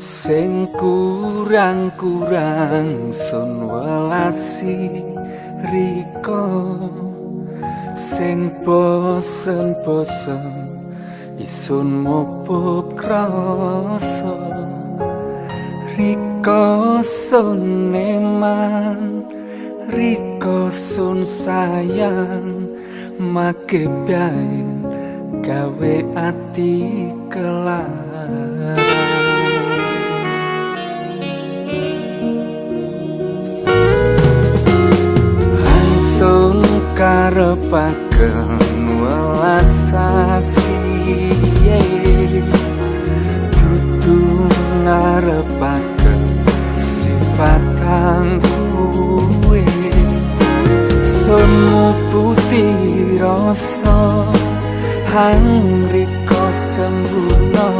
Sing kurang-kurang sun welasi riko, sing bosen-bosen isun mupuk rasa riko sun neman, riko sun sayang make biyen gawe ati kelar. Karepaken welas asiye dudu ngarepaken sifatan kuwe semu putih rasa hang riko sembuna